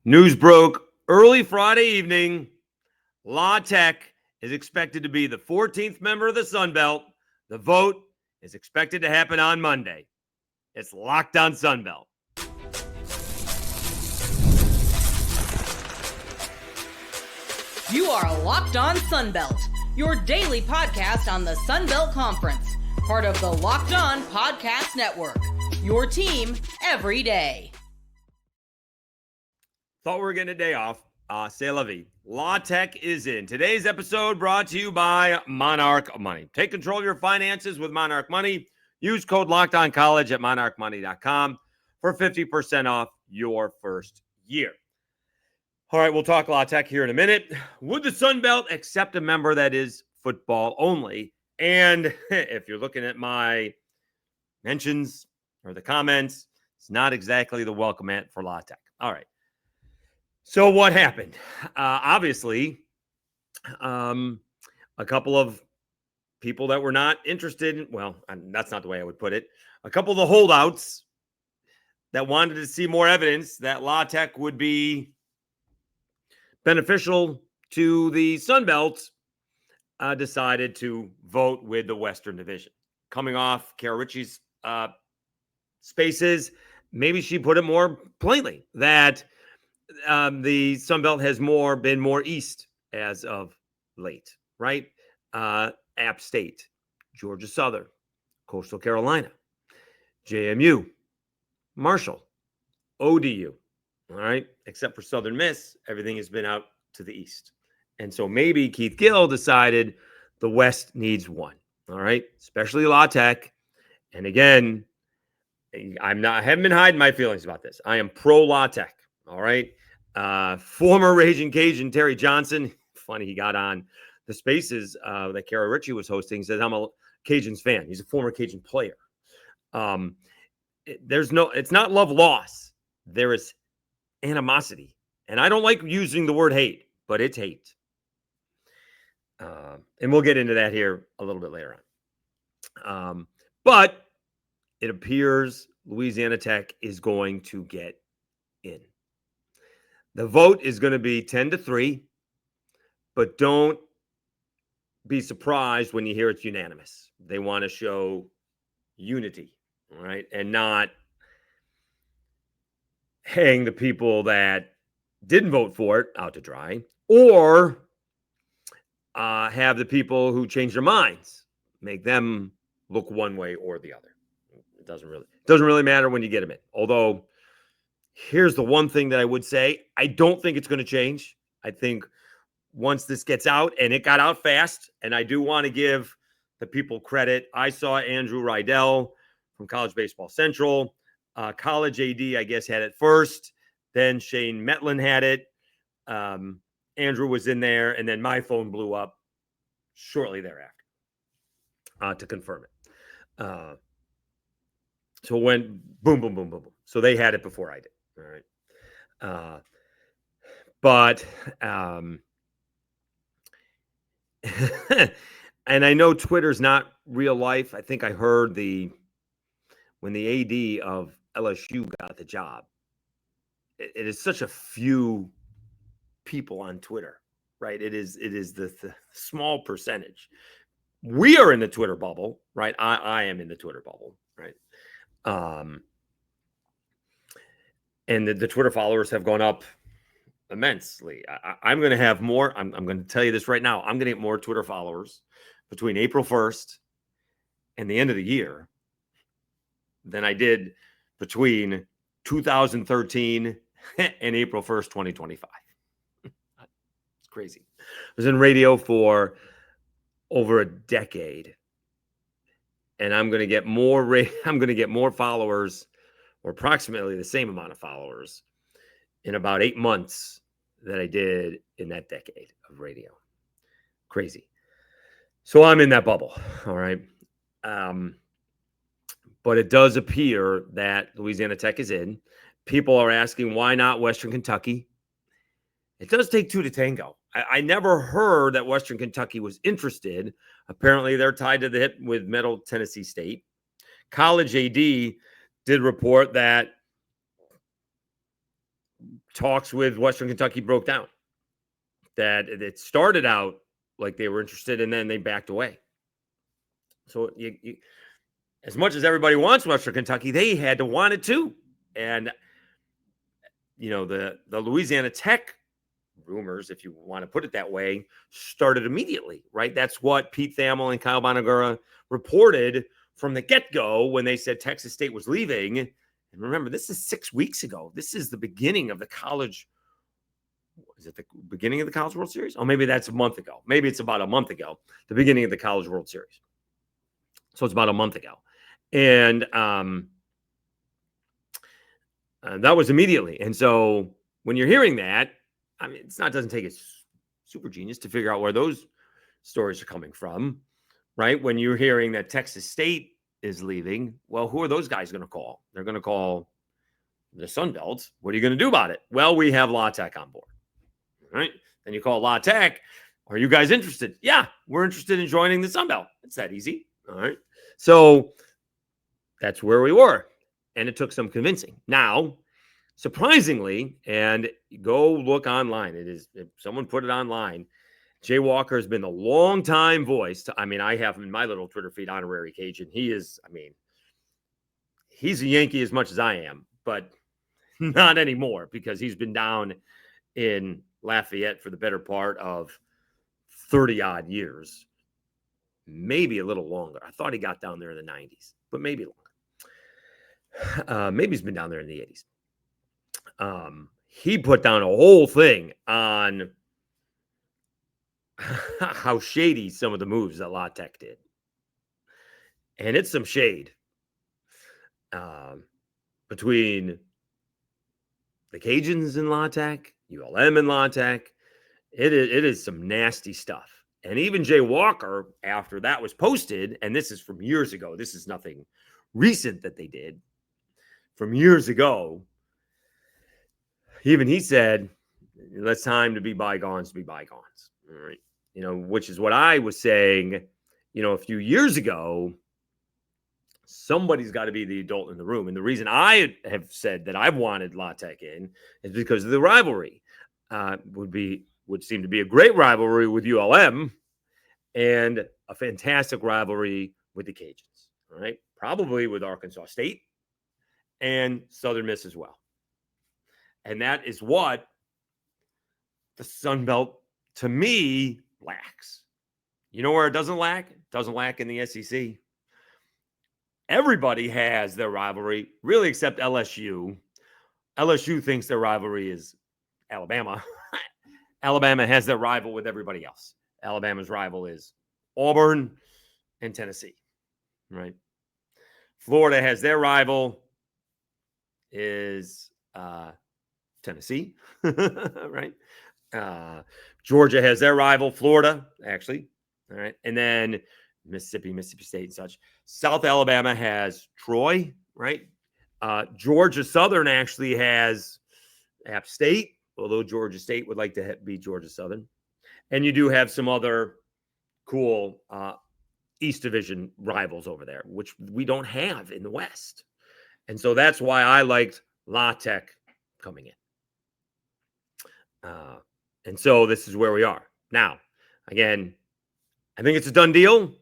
News broke early Friday evening. La Tech is expected to be the 14th member of the Sun Belt. The vote is expected to happen on Monday. It's Locked On Sun Belt. You are Locked On Sun Belt, your daily podcast on the Sun Belt Conference, part of the Locked On Podcast Network, your team every day. Thought we were getting a day off. C'est la vie. La Tech is in. Today's episode brought to you by Monarch Money. Take control of your finances with Monarch Money. Use code LOCKEDONCollege at monarchmoney.com for 50% off your first year. All right, we'll talk La Tech here in a minute. Would the Sun Belt accept a member that is football only? And if you're looking at my mentions or the comments, it's not exactly the welcome mat for La Tech. All right. So what happened? Obviously, a couple of people that were not interested in, well, that's not the way I would put it. A couple of the holdouts that wanted to see more evidence that La Tech would be beneficial to the Sun Belt decided to vote with the Western Division. Coming off Kara Ritchie's spaces, maybe she put it more plainly that the Sun Belt has been more east as of late, right? App State, Georgia Southern, Coastal Carolina, JMU, Marshall, ODU, all right? Except for Southern Miss, everything has been out to the east. And so maybe Keith Gill decided the West needs one, all right? Especially La Tech. And again, I haven't been hiding my feelings about this. I am pro La Tech, all right? Former Raging Cajun Terry Johnson, funny, he got on the spaces that Kara Ritchie was hosting, says I'm a Cajuns fan. He's a former Cajun player. It's not love loss. There is animosity. And I don't like using the word hate, but it's hate. And we'll get into that here a little bit later on. But it appears Louisiana Tech is going to get in. The vote is going to be 10-3, but don't be surprised when you hear it's unanimous. They want to show unity, all right, and not hang the people that didn't vote for it out to dry, or have the people who change their minds make them look one way or the other. It doesn't really matter when you get them in. Although, here's the one thing that I would say. I don't think it's going to change. I think once this gets out, and it got out fast, and I do want to give the people credit. I saw Andrew Rydell from College Baseball Central. College AD, I guess, had it first. Then Shane Metlin had it. Andrew was in there, and then my phone blew up shortly thereafter to confirm it. So it went boom, boom, boom, boom, boom. So they had it before I did. All right. But and I know Twitter's not real life. I think I heard when the AD of LSU got the job, it is such a few people on Twitter, right? It is the small percentage. We are in the Twitter bubble, right? I am in the Twitter bubble, right? And the Twitter followers have gone up immensely. I'm going to have more. I'm going to tell you this right now. I'm going to get more Twitter followers between April 1st and the end of the year than I did between 2013 and April 1st, 2025. It's crazy. I was in radio for over a decade, and I'm going to get more followers, or approximately the same amount of followers, in about 8 months that I did in that decade of radio. Crazy. So I'm in that bubble. All right. But it does appear that Louisiana Tech is in. People are asking, why not Western Kentucky? It does take two to tango. I never heard that Western Kentucky was interested. Apparently, they're tied to the hip with Middle Tennessee State. College AD did report that talks with Western Kentucky broke down. That it started out like they were interested, and then they backed away. So as much as everybody wants Western Kentucky, they had to want it too. And, the Louisiana Tech rumors, if you want to put it that way, started immediately, right? That's what Pete Thamel and Kyle Bonagura reported from the get-go when they said Texas State was leaving. And remember, this is 6 weeks ago. This is the beginning of the college. Is it the beginning of the College World Series? Oh, maybe that's a month ago. Maybe it's about a month ago, the beginning of the College World Series. So it's about a month ago. And that was immediately. And so when you're hearing that, I mean, doesn't take a super genius to figure out where those stories are coming from, right? When you're hearing that Texas State is leaving, well, who are those guys going to call? They're going to call the Sun Belt. What are you going to do about it? Well, we have La Tech on board, right? Then you call La Tech. Are you guys interested? Yeah, we're interested in joining the Sun Belt. It's that easy. All right. So that's where we were. And it took some convincing. Now, surprisingly, and go look online. If someone put it online, Jay Walker has been a long-time voice. I have him in my little Twitter feed, Honorary Cajun. He's a Yankee as much as I am, but not anymore because he's been down in Lafayette for the better part of 30-odd years. Maybe a little longer. I thought he got down there in the 90s, but maybe longer. Maybe he's been down there in the 80s. He put down a whole thing on how shady some of the moves that La Tech did. And it's some shade between the Cajuns and La Tech, ULM and La Tech. It is some nasty stuff. And even Jay Walker, after that was posted, and this is from years ago, this is nothing recent that they did, from years ago, even he said, it's time to be bygones to be bygones. All right. Which is what I was saying, a few years ago, somebody's got to be the adult in the room. And the reason I have said that I've wanted La Tech in is because of the rivalry. Would seem to be a great rivalry with ULM and a fantastic rivalry with the Cajuns, all right? Probably with Arkansas State and Southern Miss as well. And that is what the Sun Belt, to me, lacks. You know where it doesn't lack? It doesn't lack in the SEC. Everybody has their rivalry, really, except LSU. LSU thinks their rivalry is Alabama. Alabama has their rival with everybody else. Alabama's rival is Auburn and Tennessee, right? Florida has their rival is Tennessee, right? Georgia has their rival, Florida, actually, all right? And then Mississippi State and such. South Alabama has Troy, right? Georgia Southern actually has App State, although Georgia State would like to be Georgia Southern. And you do have some other cool East Division rivals over there, which we don't have in the West. And so that's why I liked La Tech coming in. And so this is where we are. Now, again, I think it's a done deal. It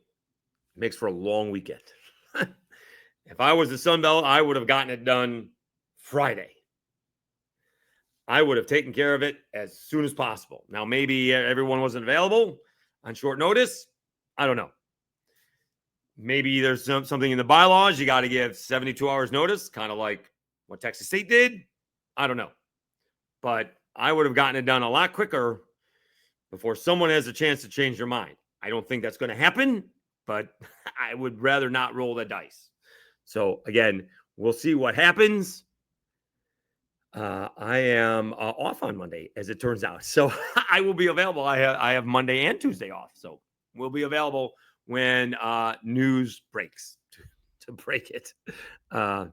makes for a long weekend. If I was the Sun Belt, I would have gotten it done Friday. I would have taken care of it as soon as possible. Now, maybe everyone wasn't available on short notice. I don't know. Maybe there's something in the bylaws. You got to give 72 hours notice, kind of like what Texas State did. I don't know. But I would have gotten it done a lot quicker before someone has a chance to change their mind. I don't think that's going to happen, but I would rather not roll the dice. So, again, we'll see what happens. I am off on Monday, as it turns out. So I will be available. I have Monday and Tuesday off. So we'll be available when news breaks to break it. I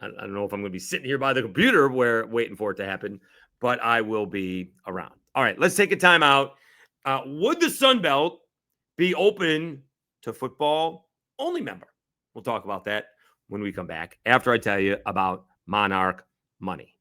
don't know if I'm going to be sitting here by the computer waiting for it to happen, but I will be around. All right, let's take a time out. Would the Sun Belt be open to football only member? We'll talk about that when we come back after I tell you about Monarch Money.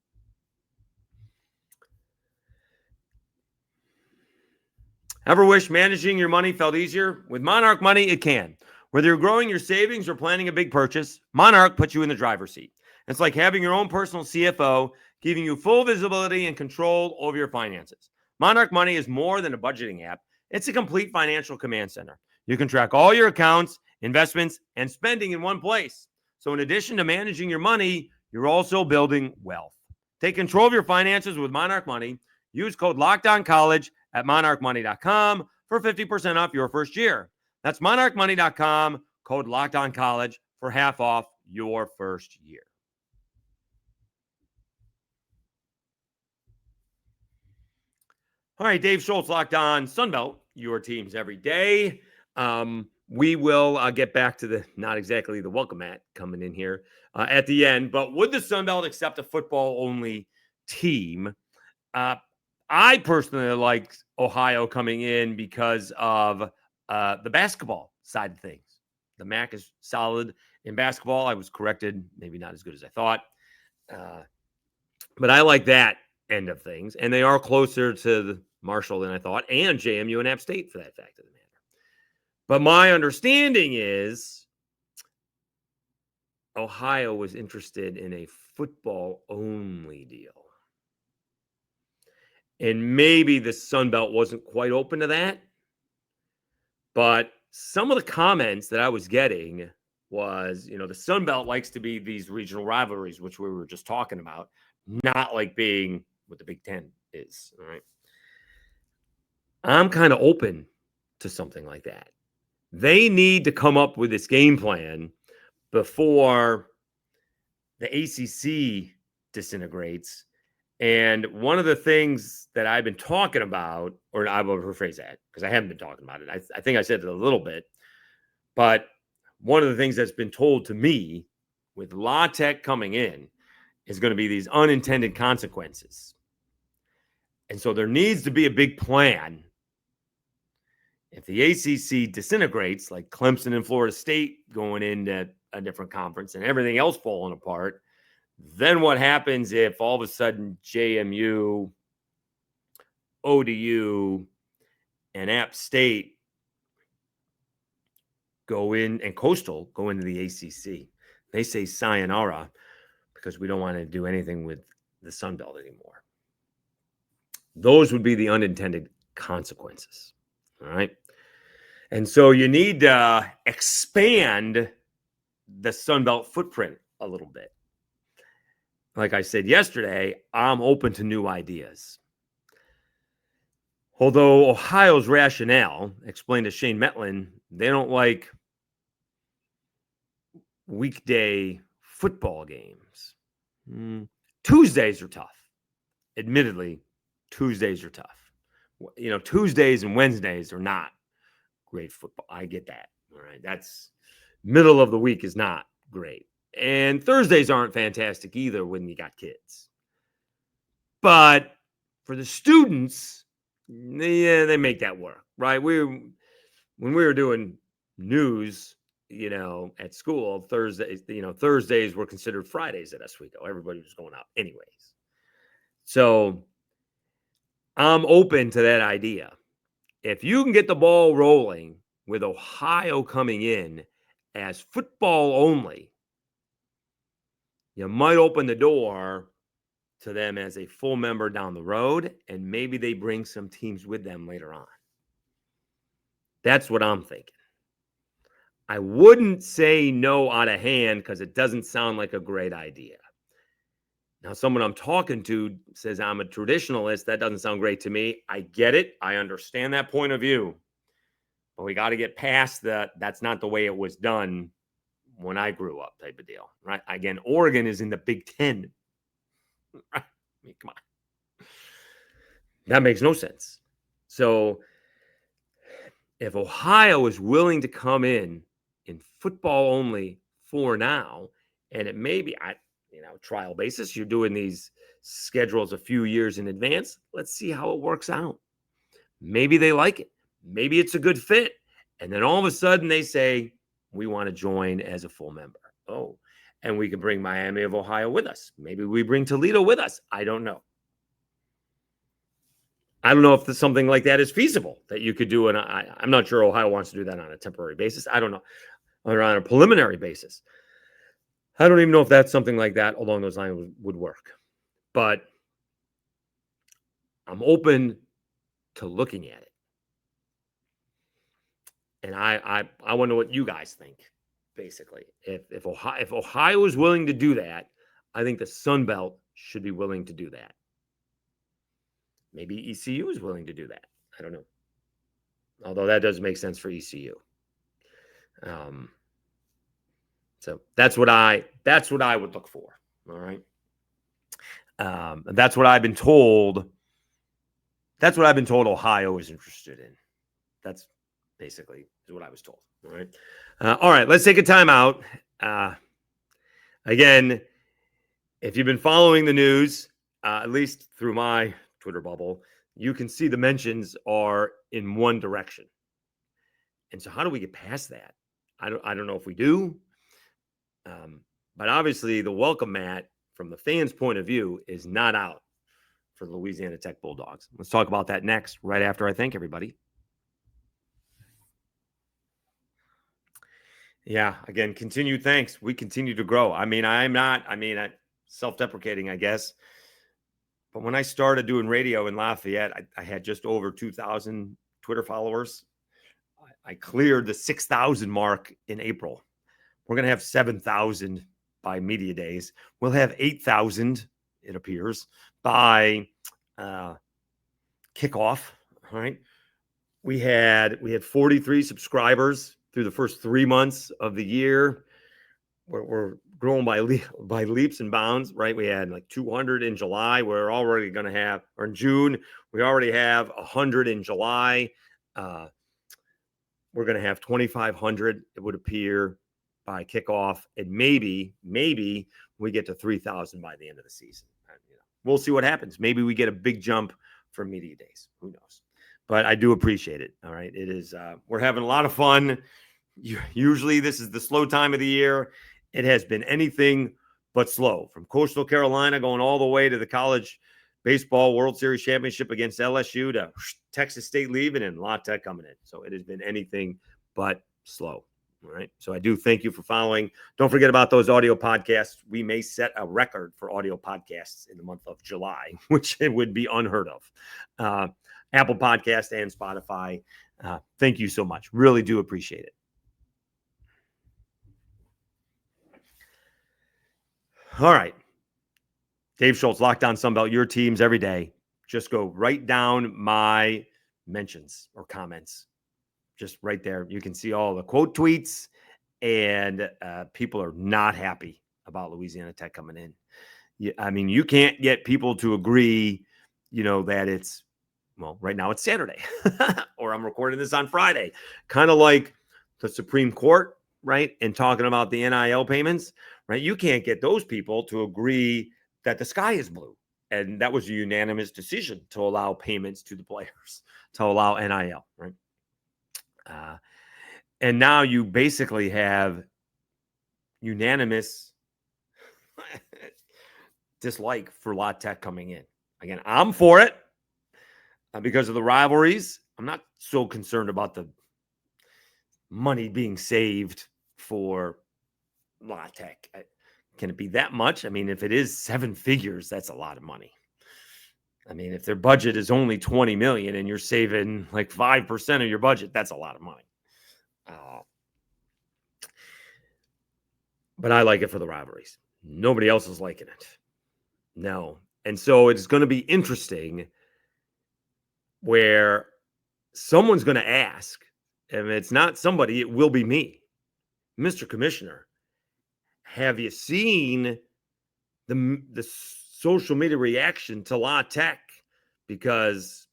Ever wish managing your money felt easier? With Monarch Money, it can. Whether you're growing your savings or planning a big purchase, Monarch puts you in the driver's seat. It's like having your own personal CFO, giving you full visibility and control over your finances. Monarch Money is more than a budgeting app. It's a complete financial command center. You can track all your accounts, investments, and spending in one place. So in addition to managing your money, you're also building wealth. Take control of your finances with Monarch Money. Use code LOCKEDONCollege at monarchmoney.com for 50% off your first year. That's monarchmoney.com, code LOCKEDONCollege for half off your first year. All right, Dave Schultz, Locked On Sunbelt, your teams every day. We will get back to the not exactly the welcome mat coming in here at the end, but would the Sunbelt accept a football-only team? I personally like Ohio coming in because of the basketball side of things. The MAC is solid in basketball. I was corrected, maybe not as good as I thought. But I like that end of things. And they are closer to the Marshall than I thought, and JMU and App State for that fact of the matter. But my understanding is Ohio was interested in a football-only deal. And maybe the Sun Belt wasn't quite open to that. But some of the comments that I was getting was, the Sun Belt likes to be these regional rivalries, which we were just talking about, not like being what the Big Ten is. All right. I'm kind of open to something like that. They need to come up with this game plan before the ACC disintegrates. And one of the things that I've been talking about, or I will rephrase that because I haven't been talking about it. I think I said it a little bit, but one of the things that's been told to me with La Tech coming in is going to be these unintended consequences. And so there needs to be a big plan. If the ACC disintegrates, like Clemson and Florida State going into a different conference and everything else falling apart, then what happens if all of a sudden JMU, ODU, and App State go in, and Coastal go into the ACC? They say sayonara because we don't want to do anything with the Sun Belt anymore. Those would be the unintended consequences. All right. And so you need to expand the Sun Belt footprint a little bit. Like I said yesterday, I'm open to new ideas. Although Ohio's rationale, explained to Shane Metlin, they don't like weekday football games. Tuesdays are tough. Admittedly, Tuesdays are tough. Tuesdays and Wednesdays are not great football. I get that. All right. That's middle of the week is not great. And Thursdays aren't fantastic either when you got kids. But for the students, they make that work, right? When we were doing news, at school, Thursdays were considered Fridays at Oswego. Everybody was going out anyways. So I'm open to that idea. If you can get the ball rolling with Ohio coming in as football only, you might open the door to them as a full member down the road, and maybe they bring some teams with them later on. That's what I'm thinking. I wouldn't say no out of hand because it doesn't sound like a great idea. Now, someone I'm talking to says I'm a traditionalist. That doesn't sound great to me. I get it. I understand that point of view. But we got to get past that. That's not the way it was done when I grew up type of deal, right? Again, Oregon is in the Big Ten. Right? I mean, come on. That makes no sense. So if Ohio is willing to come in football only for now, and it may be trial basis, you're doing these schedules a few years in advance. Let's see how it works out. Maybe they like it. Maybe it's a good fit. And then all of a sudden they say, we want to join as a full member. Oh, and we can bring Miami of Ohio with us. Maybe we bring Toledo with us. I don't know. I don't know if something like that is feasible that you could do. And I'm not sure Ohio wants to do that on a temporary basis. I don't know. Or on a preliminary basis. I don't even know if that's something like that along those lines would work. But I'm open to looking at it. And I want to know what you guys think, basically. If Ohio is willing to do that, I think the Sun Belt should be willing to do that. Maybe ECU is willing to do that. I don't know. Although that does make sense for ECU. So that's what I would look for. All right. That's what I've been told. That's what I've been told Ohio is interested in. That's basically what I was told. All right. All right. Let's take a timeout. Again, if you've been following the news, at least through my Twitter bubble, you can see the mentions are in one direction. And so how do we get past that? I don't know if we do. But obviously the welcome mat from the fans' point of view is not out for the Louisiana Tech Bulldogs. Let's talk about that next, right after I thank everybody. Yeah, again, continued thanks. We continue to grow. I'm self-deprecating, I guess. But when I started doing radio in Lafayette, I had just over 2,000 Twitter followers. I cleared the 6,000 mark in April. We're going to have 7,000 by media days. We'll have 8,000, it appears, by kickoff. All right. We had 43 subscribers through the first 3 months of the year. We're growing by leaps and bounds, right? We had like 200 in July. We're already going to have, or in June, we already have 100 in July. We're going to have 2,500, it would appear, by kickoff, and maybe we get to 3,000 by the end of the season. We'll see what happens. Maybe we get a big jump for media days. Who knows? But I do appreciate it. All right, it is. We're having a lot of fun. Usually, this is the slow time of the year. It has been anything but slow. From Coastal Carolina going all the way to the college baseball World Series championship against LSU to Texas State leaving and La Tech coming in. So it has been anything but slow. All right. So I do thank you for following. Don't forget about those audio podcasts. We may set a record for audio podcasts in the month of July, which it would be unheard of. Apple Podcast and Spotify. Thank you so much. Really do appreciate it. All right. Dave Schultz, Lockdown Sunbelt, your teams every day. Just go right down my mentions or comments. Just right there. You can see all the quote tweets, and people are not happy about Louisiana Tech coming in. You can't get people to agree, that it's, well, right now it's Saturday, or I'm recording this on Friday. Kind of like the Supreme Court, right? And talking about the NIL payments, right? You can't get those people to agree that the sky is blue. And that was a unanimous decision to allow payments to the players, to allow NIL, right? And now you basically have unanimous dislike for La Tech coming in. Again, I'm for it because of the rivalries. I'm not so concerned about the money being saved for La Tech. Can it be that much? If it is 7 figures, that's a lot of money. If their budget is only $20 million and you're saving like 5% of your budget, that's a lot of money. But I like it for the rivalries. Nobody else is liking it. No. And so it's going to be interesting where someone's going to ask, and if it's not somebody, it will be me. Mr. Commissioner, have you seen the social media reaction to La Tech? Because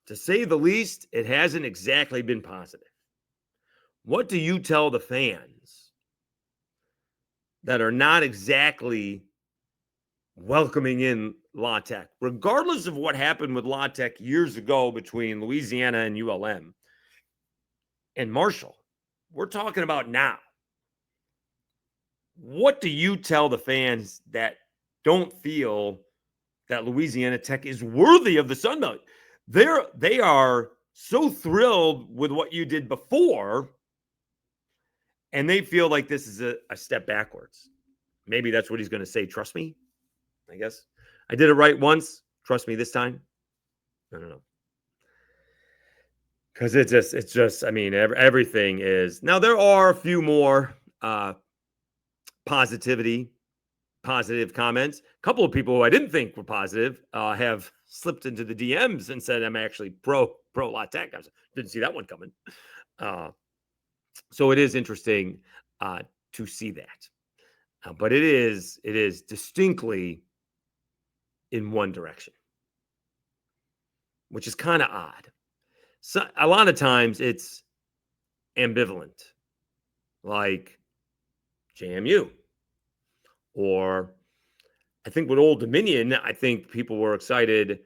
to say the least, it hasn't exactly been positive. What do you tell the fans that are not exactly welcoming in La Tech, regardless of what happened with La Tech years ago between Louisiana and ULM and Marshall? We're talking about now. What do you tell the fans that don't feel that Louisiana Tech is worthy of the Sun Belt? They are so thrilled with what you did before, and they feel like this is a step backwards. Maybe that's what he's going to say. Trust me, I guess. I did it right once. Trust me this time. I don't know. Because it's just, I mean, everything is. Now, there are a few more positive comments. A couple of people who I didn't think were positive have slipped into the DMs and said, I'm actually pro La Tech. I didn't see that one coming. So it is interesting to see that. But it is distinctly in one direction, which is kind of odd. So a lot of times it's ambivalent, like JMU. Or I think with Old Dominion, I think people were excited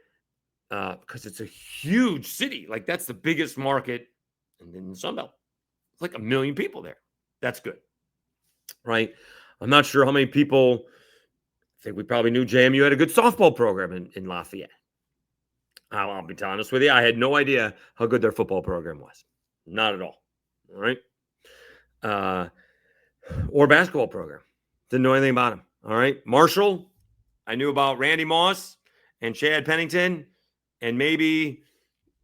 because it's a huge city. Like, that's the biggest market in the Sun Belt. It's like 1 million people there. That's good, right? I'm not sure how many people. I think we probably knew JMU had a good softball program in Lafayette. I'll be honest with you. I had no idea how good their football program was. Not at all. All right. Or basketball program. Didn't know anything about him. All right. Marshall, I knew about Randy Moss and Chad Pennington. And maybe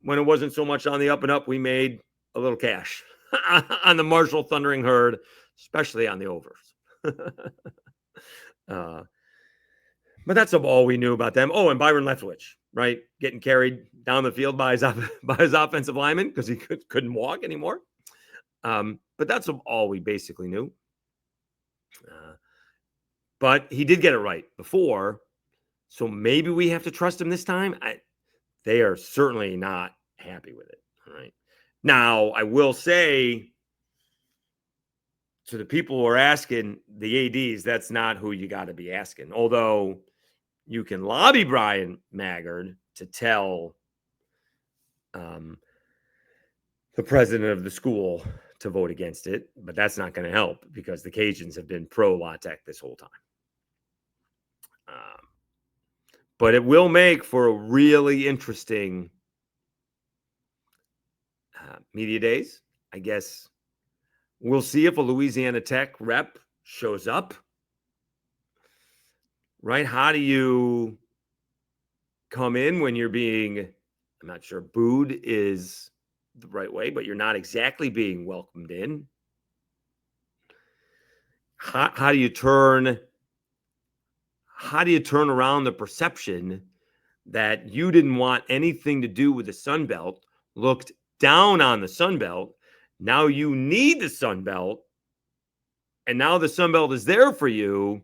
when it wasn't so much on the up and up, we made a little cash on the Marshall Thundering Herd, especially on the overs. But that's all we knew about them. Oh, and Byron Leftwich, right? Getting carried down the field by his offensive lineman because he couldn't walk anymore. But that's all we basically knew. But he did get it right before. So maybe we have to trust him this time. They are certainly not happy with it. All right. Now, I will say to the people who are asking the ADs, that's not who you got to be asking. Although you can lobby Brian Maggard to tell the president of the school to vote against it, but that's not going to help because the Cajuns have been pro La Tech this whole time. But it will make for a really interesting media days. I guess we'll see if a Louisiana Tech rep shows up. Right? How do you come in when you're being, I'm not sure booed is the right way, but you're not exactly being welcomed in? How do you turn around the perception that you didn't want anything to do with the Sun Belt, looked down on the Sun Belt, now you need the Sun Belt, and now the Sun Belt is there for you?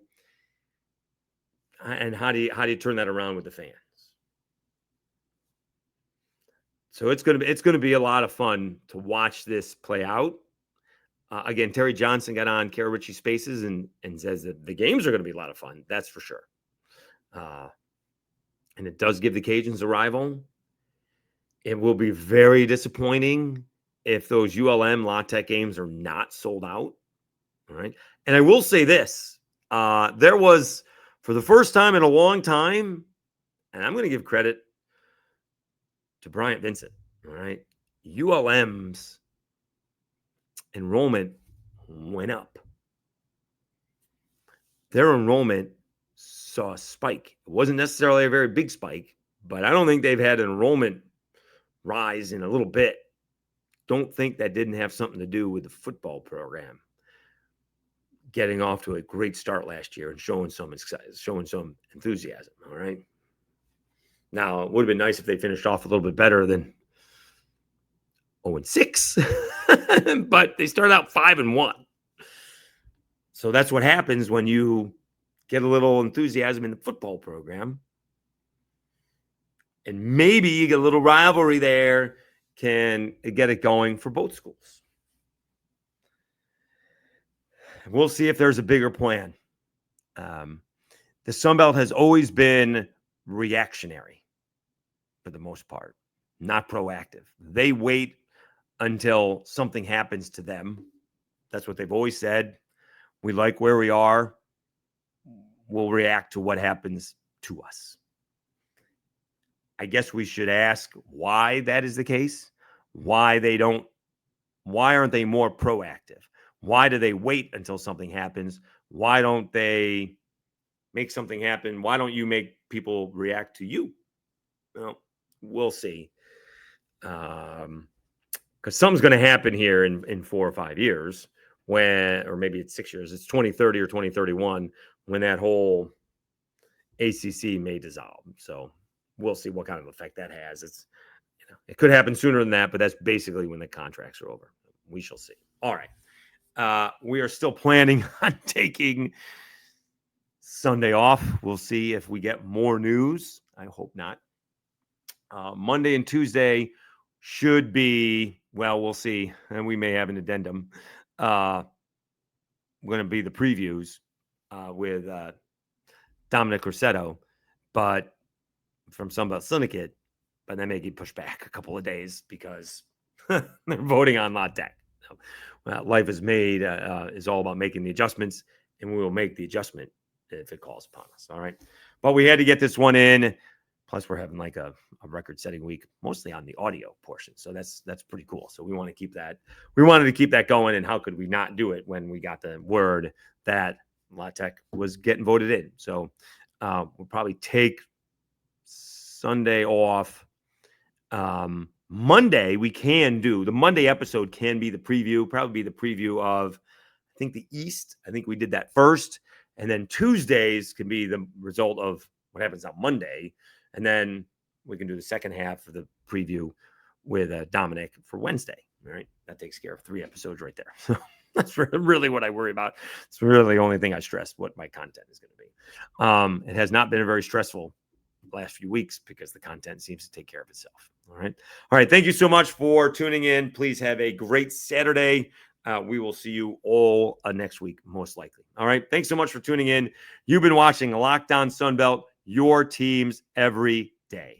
And how do you turn that around with the fans? So it's going to be a lot of fun to watch this play out. Again, Terry Johnson got on Kara Ritchie Spaces and says that the games are going to be a lot of fun. That's for sure. And it does give the Cajuns a rival. It will be very disappointing if those ULM La Tech games are not sold out. All right. And I will say this. There was, for the first time in a long time, and I'm going to give credit to Bryant Vincent. All right. ULM's enrollment went up. Their enrollment saw a spike. It wasn't necessarily a very big spike, but I don't think they've had an enrollment rise in a little bit. Don't think that didn't have something to do with the football program getting off to a great start last year and showing some enthusiasm. All right. Now, it would have been nice if they finished off a little bit better than 0-6, but they started out 5-1. So that's what happens when you get a little enthusiasm in the football program. And maybe you get a little rivalry there, can get it going for both schools. We'll see if there's a bigger plan. The Sun Belt has always been reactionary for the most part, not proactive. They wait until something happens to them. That's what they've always said. We like where we are. We'll react to what happens to us. I guess we should ask why that is the case. Why aren't they more proactive? Why do they wait until something happens? Why don't they make something happen? Why don't you make people react to you? Well, we'll see. Because something's going to happen here in 4 or 5 years or maybe it's 6 years. It's 2030 or 2031 when that whole ACC may dissolve. So we'll see what kind of effect that has. It could happen sooner than that, but that's basically when the contracts are over. We shall see. All right. We are still planning on taking Sunday off. We'll see if we get more news. I hope not. Monday and Tuesday should be, well, we'll see. And we may have an addendum. Going to be the previews with Dominic Rossetto, but from Sunbelt Syndicate, but that may get pushed back a couple of days because they're voting on La Tech. Life is made is all about making the adjustments, and we will make the adjustment if it calls upon us. All right. But we had to get this one in. Plus, we're having like a record-setting week, mostly on the audio portion. So that's pretty cool. So we want to keep that. We wanted to keep that going. And how could we not do it when we got the word that La Tech was getting voted in? So we'll probably take Sunday off. Monday, we can do the Monday episode can be the preview, probably be the preview of, I think, the East. I think we did that first. And then Tuesdays can be the result of what happens on Monday. And then we can do the second half of the preview with Dominic for Wednesday. All right. That takes care of 3 episodes right there. So that's really what I worry about. It's really the only thing I stress what my content is going to be. It has not been a very stressful last few weeks because the content seems to take care of itself. All right. All right. Thank you so much for tuning in. Please have a great Saturday. We will see you all next week, most likely. All right. Thanks so much for tuning in. You've been watching Locked On Sunbelt, your teams every day.